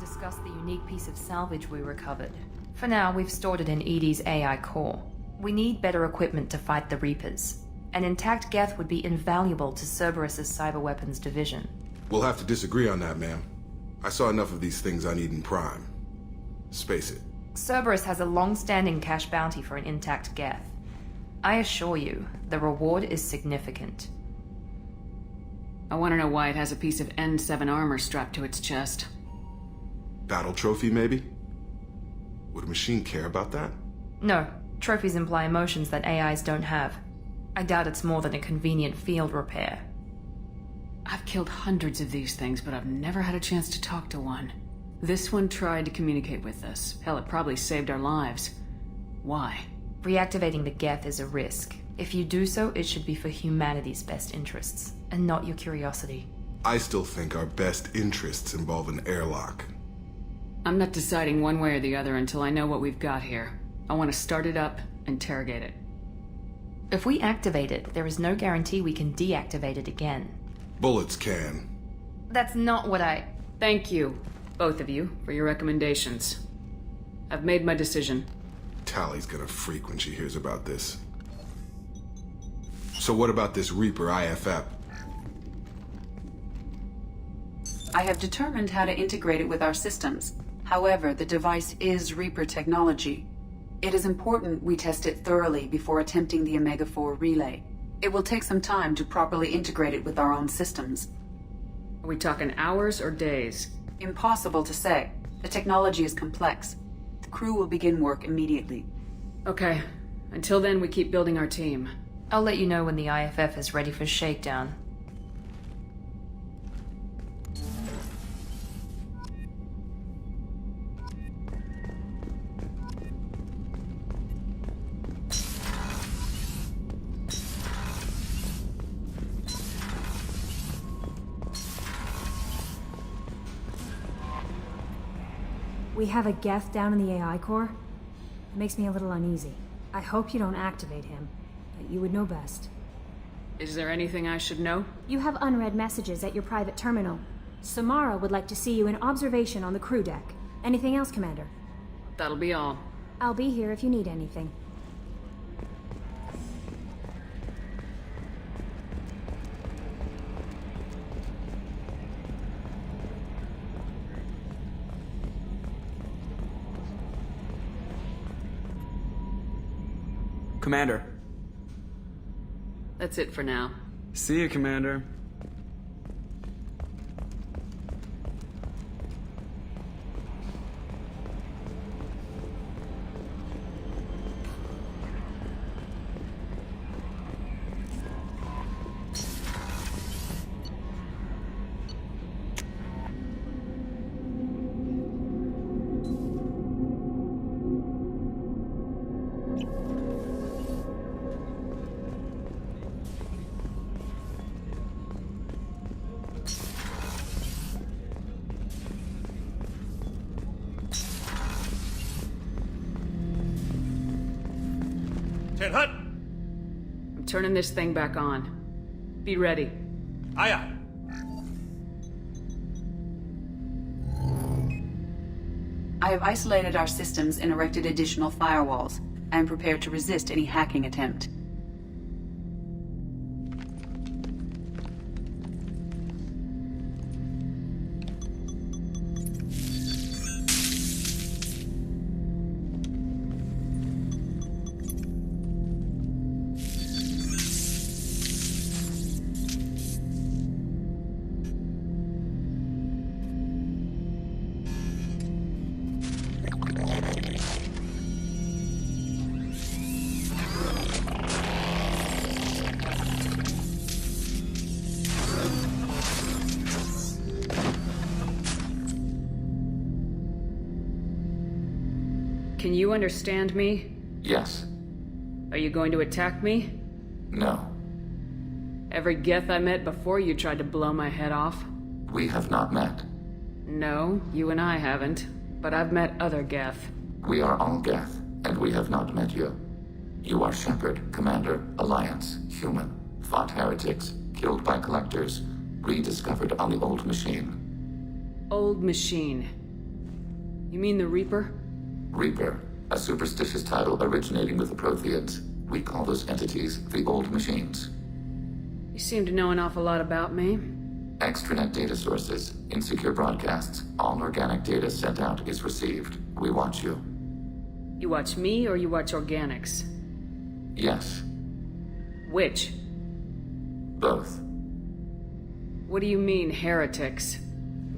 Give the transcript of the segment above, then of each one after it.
discuss the unique piece of salvage we recovered. For now, we've stored it in Edie's AI core. We need better equipment to fight the Reapers. An intact Geth would be invaluable to Cerberus's cyber weapons division. We'll have to disagree on that, ma'am. I saw enough of these things I need in Prime. Space it. Cerberus has a long-standing cash bounty for an intact Geth. I assure you, the reward is significant. I want to know why it has a piece of N7 armor strapped to its chest. Battle trophy, maybe? Would a machine care about that? No. Trophies imply emotions that AIs don't have. I doubt it's more than a convenient field repair. I've killed hundreds of these things, but I've never had a chance to talk to one. This one tried to communicate with us. Hell, it probably saved our lives. Why? Reactivating the Geth is a risk. If you do so, it should be for humanity's best interests, and not your curiosity. I still think our best interests involve an airlock. I'm not deciding one way or the other until I know what we've got here. I want to start it up, interrogate it. If we activate it, there is no guarantee we can deactivate it again. Bullets can. That's not what I... Thank you, both of you, for your recommendations. I've made my decision. Tali's gonna freak when she hears about this. So what about this Reaper IFF? I have determined how to integrate it with our systems. However, the device is Reaper technology. It is important we test it thoroughly before attempting the Omega-4 relay. It will take some time to properly integrate it with our own systems. Are we talking hours or days? Impossible to say. The technology is complex. The crew will begin work immediately. Okay. Until then, we keep building our team. I'll let you know when the IFF is ready for shakedown. We have a Geth down in the AI core. It makes me a little uneasy. I hope you don't activate him, but you would know best. Is there anything I should know? You have unread messages at your private terminal. Samara would like to see you in observation on the crew deck. Anything else, Commander? That'll be all. I'll be here if you need anything. Commander. That's it for now. See you, Commander. I'm turning this thing back on. Be ready. Aye, aye. I have isolated our systems and erected additional firewalls. I am prepared to resist any hacking attempt. Can you understand me? Yes. Are you going to attack me? No. Every Geth I met before you tried to blow my head off. We have not met. No, you and I haven't. But I've met other Geth. We are all Geth, and we have not met you. You are Shepard, Commander, Alliance, human, fought heretics, killed by collectors, rediscovered on the old machine. Old machine. You mean the Reaper? Reaper, a superstitious title originating with the Protheans. We call those entities the Old Machines. You seem to know an awful lot about me. Extranet data sources, insecure broadcasts, all organic data sent out is received. We watch you. You watch me or you watch organics? Yes, Which? both. What do you mean, heretics?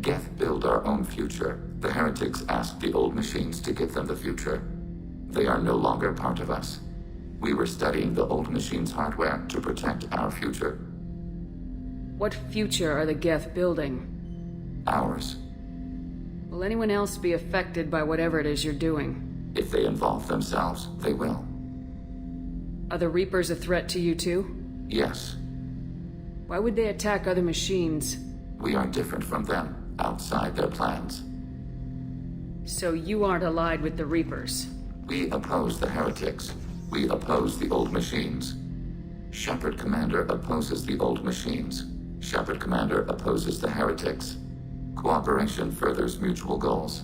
Geth build our own future. The heretics asked the Old Machines to give them the future. They are no longer part of us. We were studying the Old Machines' hardware to protect our future. What future are the Geth building? Ours. Will anyone else be affected by whatever it is you're doing? If they involve themselves, they will. Are the Reapers a threat to you too? Yes, Why would they attack other machines? we are different from them, outside their plans. So you aren't allied with the Reapers? We oppose the heretics. We oppose the Old Machines. Shepard Commander opposes the Old Machines. Shepard Commander opposes the heretics. Cooperation furthers mutual goals.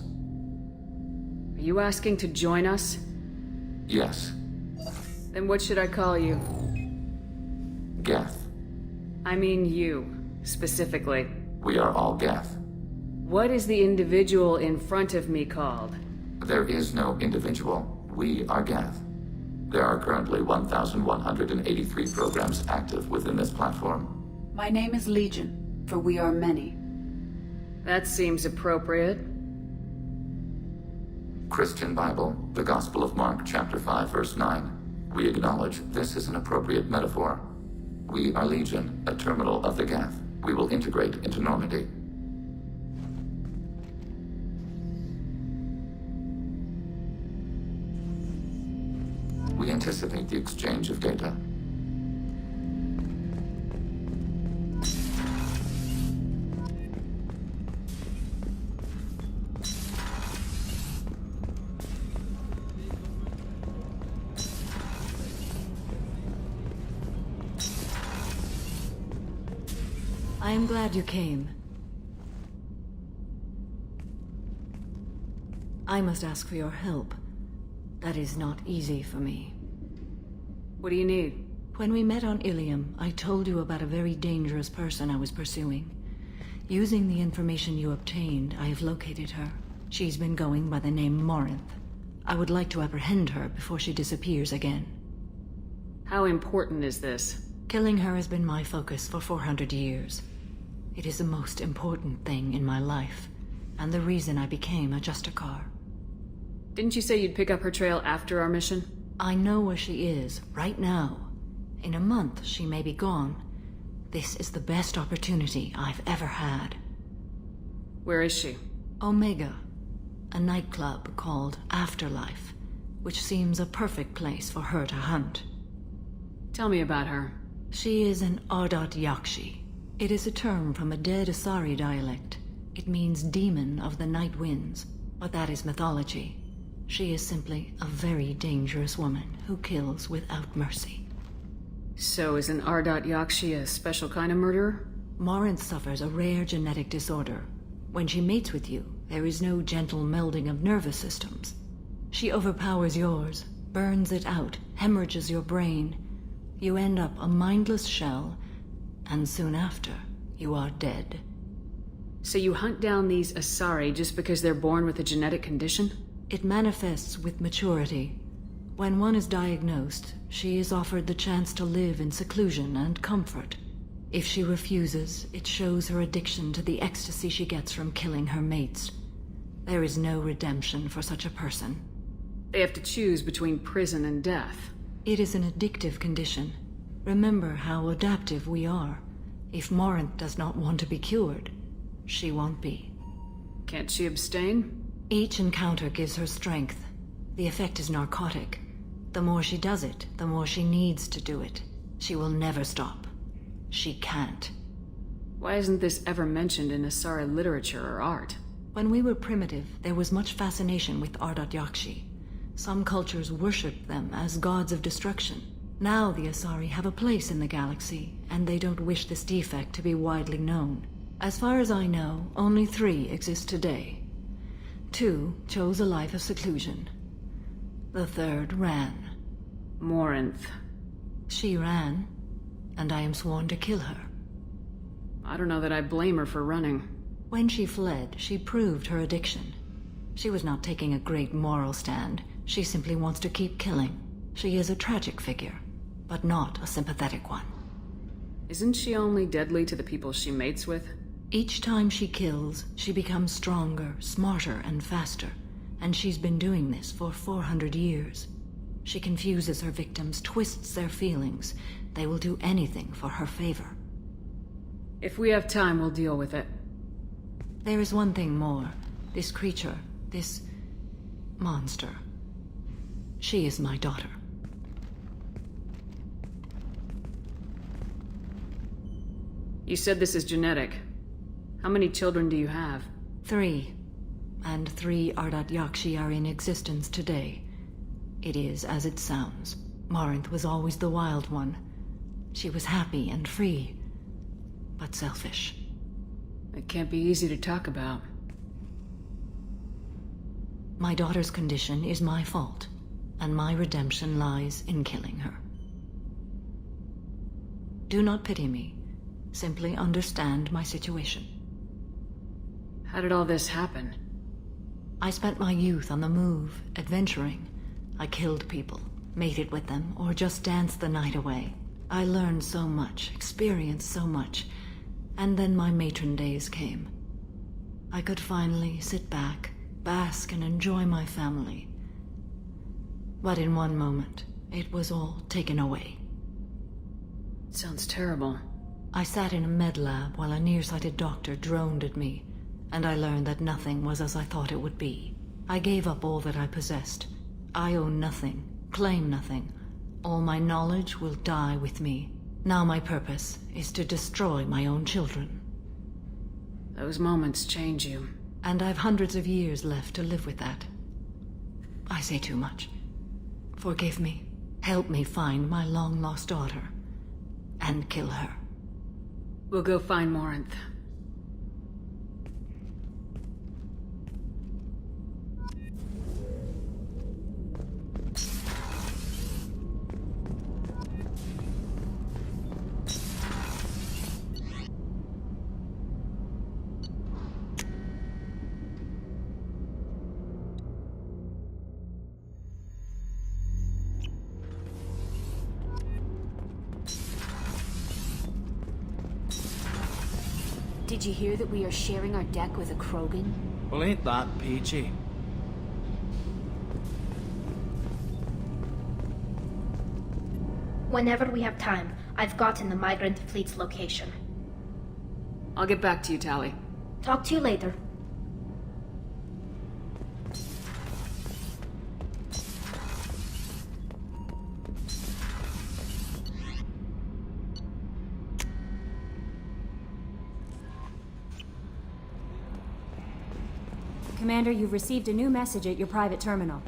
Are you asking to join us? Yes, Then what should I call you? Geth. I mean you, specifically. We are all Geth. What is the individual in front of me called? There is no individual. We are Geth. There are currently 1,183 programs active within this platform. My name is Legion, for we are many. That seems appropriate. Christian Bible, the Gospel of Mark, chapter 5, verse 9. We acknowledge this is an appropriate metaphor. We are Legion, a terminal of the Geth. We will integrate into Normandy. We anticipate the exchange of data. I am glad you came. I must ask for your help. That is not easy for me. What do you need? When we met on Ilium, I told you about a very dangerous person I was pursuing. Using the information you obtained, I have located her. She's been going by the name Morinth. I would like to apprehend her before she disappears again. How important is this? Killing her has been my focus for 400 years. It is the most important thing in my life, and the reason I became a Justicar. Didn't you say you'd pick up her trail after our mission? I know where she is, right now. In a month, she may be gone. This is the best opportunity I've ever had. Where is she? Omega, a nightclub called Afterlife, which seems a perfect place for her to hunt. Tell me about her. She is an Ardot Yakshi. It is a term from a dead Asari dialect. It means demon of the night winds, but that is mythology. She is simply a very dangerous woman who kills without mercy. So is an Ardot Yakshi a special kind of murderer? Morinth suffers a rare genetic disorder. When she mates with you, there is no gentle melding of nervous systems. She overpowers yours, burns it out, hemorrhages your brain. You end up a mindless shell, and soon after, you are dead. So you hunt down these Asari just because they're born with a genetic condition? It manifests with maturity. When one is diagnosed, she is offered the chance to live in seclusion and comfort. If she refuses, it shows her addiction to the ecstasy she gets from killing her mates. There is no redemption for such a person. They have to choose between prison and death. It is an addictive condition. Remember how adaptive we are. If Morinth does not want to be cured, she won't be. Can't she abstain? Each encounter gives her strength. The effect is narcotic. The more she does it, the more she needs to do it. She will never stop. She can't. Why isn't this ever mentioned in Asari literature or art? When we were primitive, there was much fascination with Ardot Yakshi. Some cultures worshipped them as gods of destruction. Now the Asari have a place in the galaxy, and they don't wish this defect to be widely known. As far as I know, only 3 exist today. 2 chose a life of seclusion. The 3rd ran. Morinth. She ran, and I am sworn to kill her. I don't know that I blame her for running. When she fled, she proved her addiction. She was not taking a great moral stand. She simply wants to keep killing. She is a tragic figure, but not a sympathetic one. Isn't she only deadly to the people she mates with? Each time she kills, she becomes stronger, smarter, and faster. And she's been doing this for 400 years. She confuses her victims, twists their feelings. They will do anything for her favor. If we have time, we'll deal with it. There is one thing more. This creature, this monster. She is my daughter. You said this is genetic. How many children do you have? 3. And 3 Ardat Yakshi are in existence today. It is as it sounds. Morinth was always the wild one. She was happy and free, but selfish. It can't be easy to talk about. My daughter's condition is my fault, and my redemption lies in killing her. Do not pity me. Simply understand my situation. How did all this happen? I spent my youth on the move, adventuring. I killed people, mated with them, or just danced the night away. I learned so much, experienced so much, and then my matron days came. I could finally sit back, bask, and enjoy my family. But in one moment, it was all taken away. Sounds terrible. I sat in a med lab while a nearsighted doctor droned at me, and I learned that nothing was as I thought it would be. I gave up all that I possessed. I own nothing, claim nothing. All my knowledge will die with me. Now my purpose is to destroy my own children. Those moments change you. And I've hundreds of years left to live with that. I say too much. Forgive me. Help me find my long-lost daughter. And kill her. We'll go find Morinth. Did you hear that we are sharing our deck with a Krogan? Well, ain't that peachy? Whenever we have time, I've gotten the migrant fleet's location. I'll get back to you, Tali. Talk to you later. Commander, you've received a new message at your private terminal.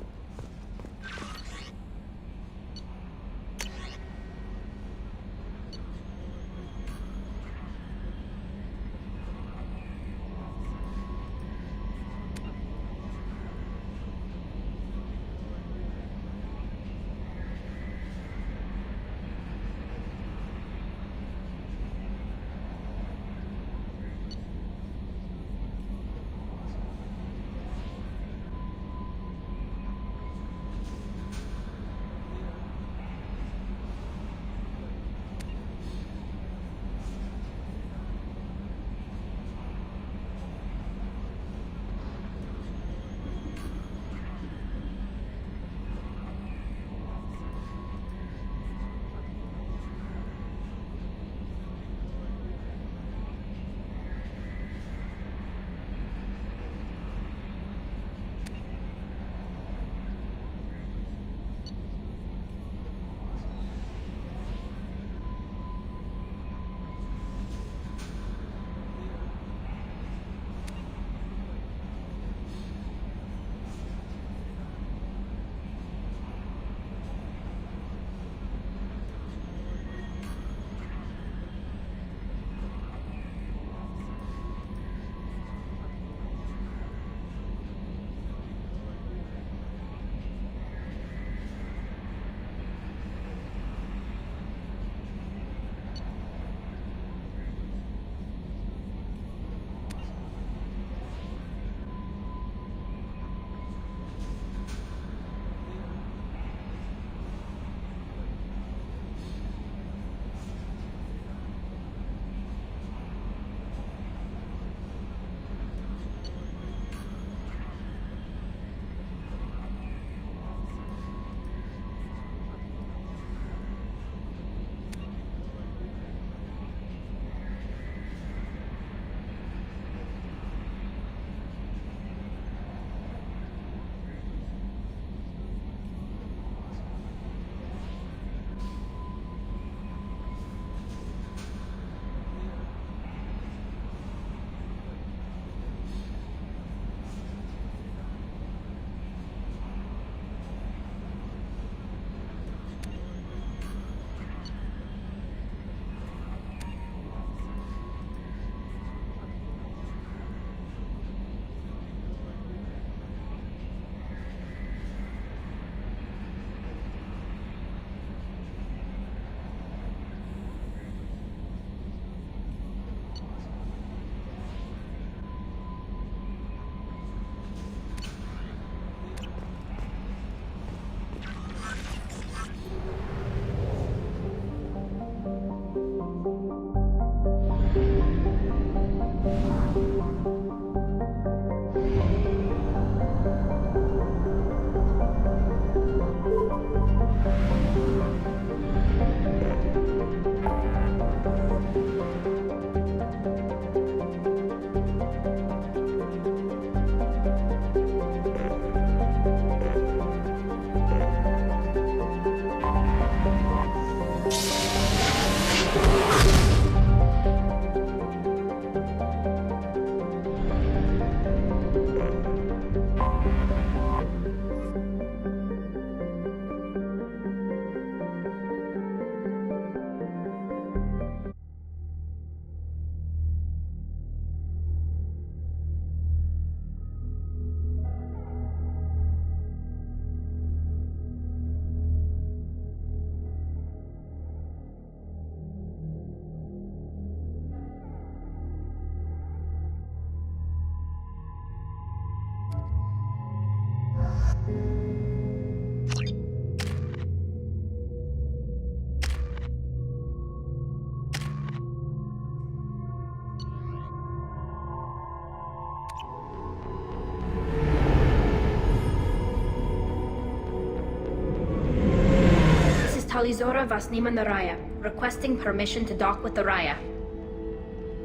tali'zorah Vasniman the Raya, requesting permission to dock with the Raya.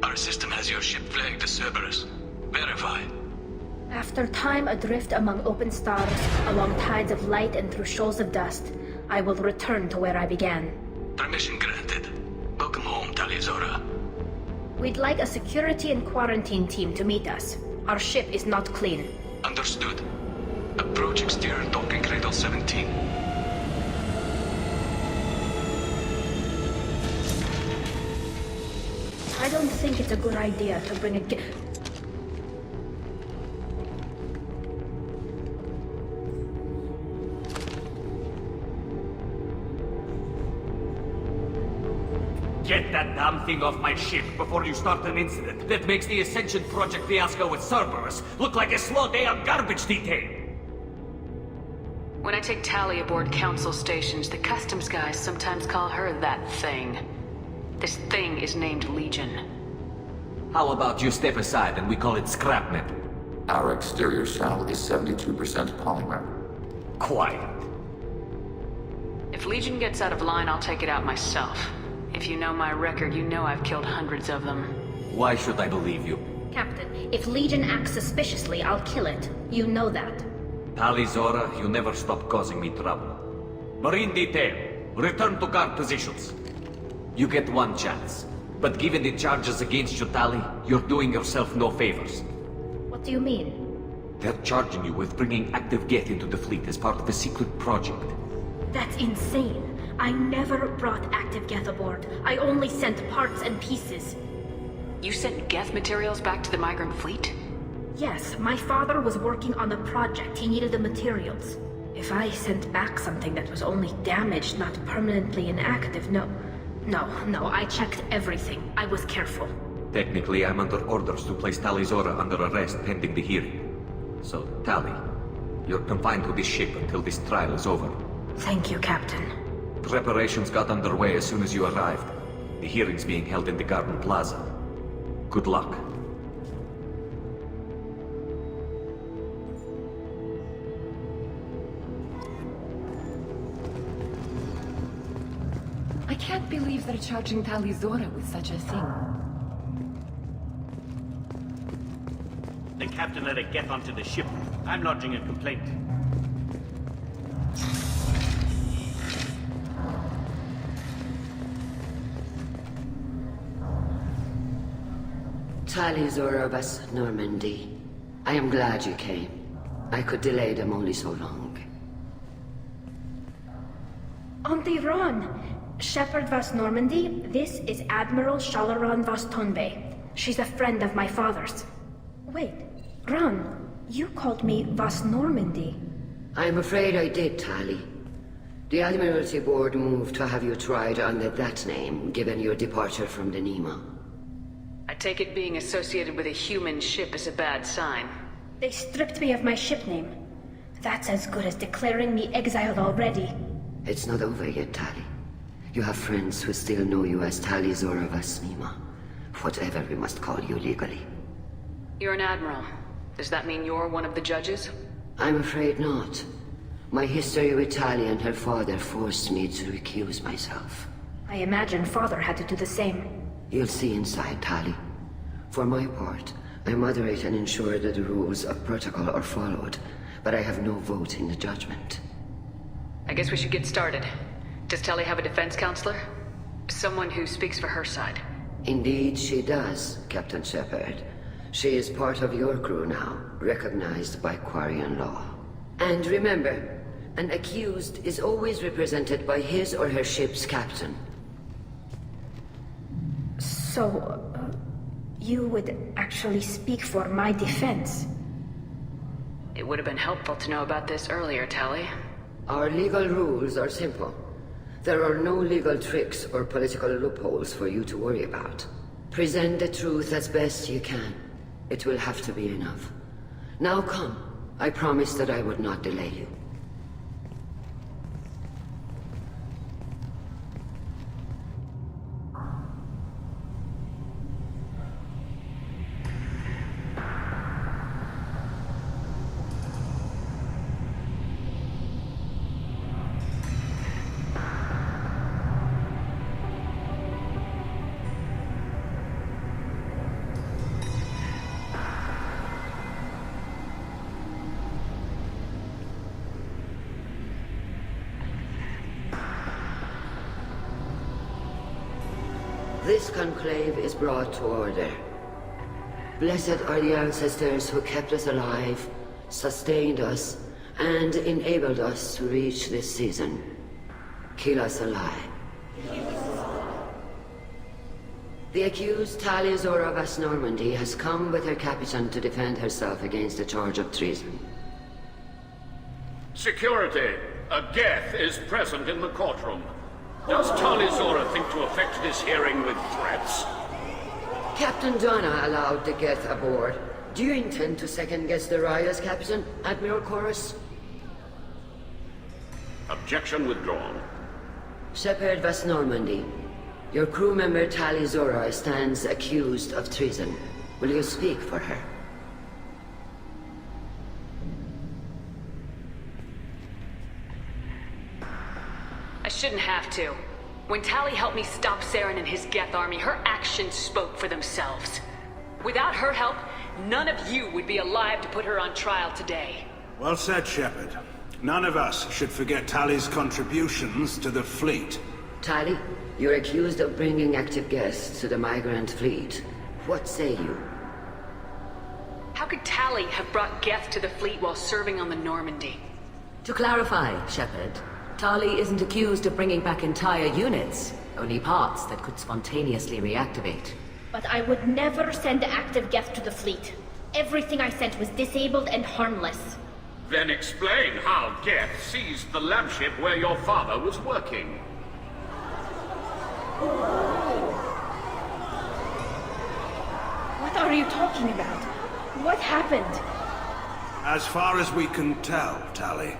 Our system has your ship flagged as Cerberus. Verify. After time adrift among open stars, along tides of light and through shoals of dust, I will return to where I began. Permission granted. Welcome home, tali'zorah. We'd like a security and quarantine team to meet us. Our ship is not clean. Understood. Approach exterior docking cradle 17. I don't think it's a good idea to bring a Get that damn thing off my ship before you start an incident that makes the Ascension Project fiasco with Cerberus look like a slow day on garbage detail! When I take Tali aboard council stations, the customs guys sometimes call her that thing. This thing is named Legion. How about you step aside and we call it scrap metal? Our exterior shell is 72% polymer. Quiet. If Legion gets out of line, I'll take it out myself. If you know my record, you know I've killed hundreds of them. Why should I believe you? Captain, if Legion acts suspiciously, I'll kill it. You know that. tali'zorah, you never stop causing me trouble. Marine detail, return to guard positions. You get one chance. But given the charges against you, Tali, you're doing yourself no favors. What do you mean? They're charging you with bringing active Geth into the fleet as part of a secret project. That's insane. I never brought active Geth aboard. I only sent parts and pieces. You sent Geth materials back to the migrant fleet? Yes, my father was working on a project. He needed the materials. If I sent back something that was only damaged, not permanently inactive, no, I checked everything. I was careful. Technically, I'm under orders to place tali'zorah under arrest pending the hearing. So, Tali, you're confined to this ship until this trial is over. Thank you, Captain. Preparations got underway as soon as you arrived. The hearing's being held in the Garden Plaza. Good luck. I can't believe they're charging tali'zorah with such a thing. The captain let it get onto the ship. I'm lodging a complaint. tali'zorah Vas Normandy. I am glad you came. I could delay them only so long. Auntie Ron! Shepard Vas Normandy, this is Admiral Shalaran Vas Tonbe. She's a friend of my father's. Wait, Ron, you called me Vas Normandy. I'm afraid I did, Tali. The Admiralty Board moved to have you tried under that name, given your departure from the Nema. I take it being associated with a human ship is a bad sign. They stripped me of my ship name. That's as good as declaring me exiled already. It's not over yet, Tali. You have friends who still know you as tali'zorah Vas Nema. Whatever we must call you legally. You're an admiral. Does that mean you're one of the judges? I'm afraid not. My history with Tali and her father forced me to recuse myself. I imagine father had to do the same. You'll see inside, Tali. For my part, I moderate and ensure that the rules of protocol are followed, but I have no vote in the judgment. I guess we should get started. Does Tali have a defense counselor? Someone who speaks for her side. Indeed she does, Captain Shepard. She is part of your crew now, recognized by Quarian law. And remember, an accused is always represented by his or her ship's captain. So, you would actually speak for my defense? It would have been helpful to know about this earlier, Tali. Our legal rules are simple. There are no legal tricks or political loopholes for you to worry about. Present the truth as best you can. It will have to be enough. Now come, I promised that I would not delay you. This conclave is brought to order. Blessed are the ancestors who kept us alive, sustained us, and enabled us to reach this season. Keep us alive. The accused tali'zorah of Normandy has come with her captain to defend herself against a charge of treason. Security! A Geth is present in the courtroom. Does tali'zorah think to effect this hearing with threats? Captain Donna allowed the Geth aboard. Do you intend to second-guess the Raya's captain, Admiral Chorus? Objection withdrawn. Shepard of Normandy, your crew member tali'zorah stands accused of treason. Will you speak for her? I shouldn't have to. When Tali helped me stop Saren and his Geth army, her actions spoke for themselves. Without her help, none of you would be alive to put her on trial today. Well said, Shepard. None of us should forget Tali's contributions to the fleet. Tali, you're accused of bringing active guests to the migrant fleet. What say you? How could Tali have brought Geth to the fleet while serving on the Normandy? To clarify, Shepard, Tali isn't accused of bringing back entire units, only parts that could spontaneously reactivate. But I would never send active Geth to the fleet. Everything I sent was disabled and harmless. Then explain how Geth seized the lab ship where your father was working. What are you talking about? What happened? As far as we can tell, Tali,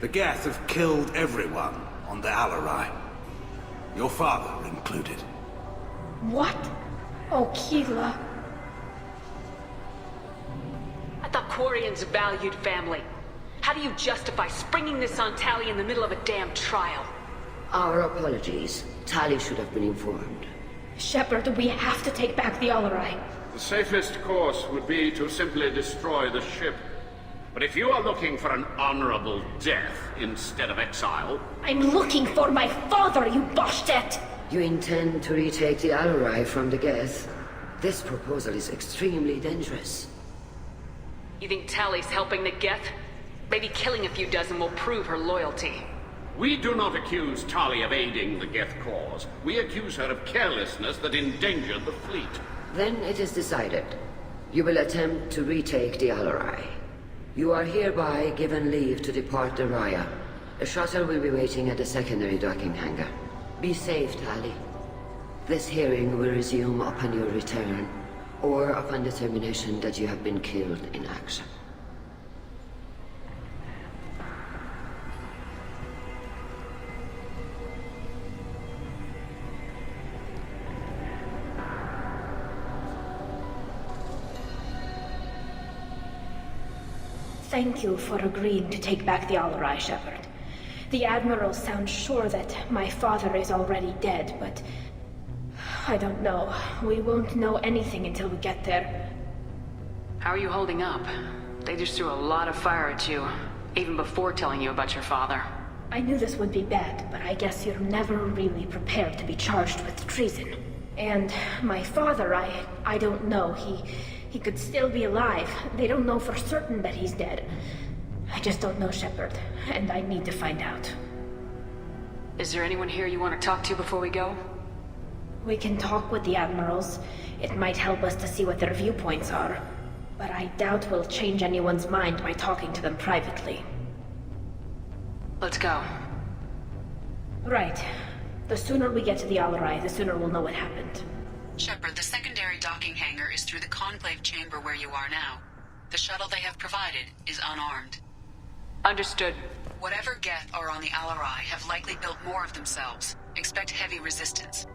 the Geth have killed everyone on the Alarai. Your father included. What? Oh, Keela. I thought Quarians valued family. How do you justify springing this on Tali in the middle of a damn trial? Our apologies. Tali should have been informed. Shepard, we have to take back the Alarai. The safest course would be to simply destroy the ship. But if you are looking for an honorable death instead of exile... I'm looking for my father, you bastet! You intend to retake the Alarai from the Geth? This proposal is extremely dangerous. You think Tali's helping the Geth? Maybe killing a few dozen will prove her loyalty. We do not accuse Tali of aiding the Geth cause. We accuse her of carelessness that endangered the fleet. Then it is decided. You will attempt to retake the Alarai. You are hereby given leave to depart the Raya. A shuttle will be waiting at the secondary docking hangar. Be safe, Tali. This hearing will resume upon your return, or upon determination that you have been killed in action. Thank you for agreeing to take back the Alarai, Shepard. The Admiral sounds sure that my father is already dead, but... I don't know. We won't know anything until we get there. How are you holding up? They just threw a lot of fire at you, even before telling you about your father. I knew this would be bad, but I guess you're never really prepared to be charged with treason. And my father, I don't know. He could still be alive. They don't know for certain that he's dead. I just don't know, Shepard, and I need to find out. Is there anyone here you want to talk to before we go? We can talk with the Admirals. It might help us to see what their viewpoints are. But I doubt we'll change anyone's mind by talking to them privately. Let's go. Right. The sooner we get to the Alarai, the sooner we'll know what happened. Shepard, the secondary docking hangar is through the Conclave chamber where you are now. The shuttle they have provided is unarmed. Understood. Whatever Geth are on the Alarai have likely built more of themselves. Expect heavy resistance.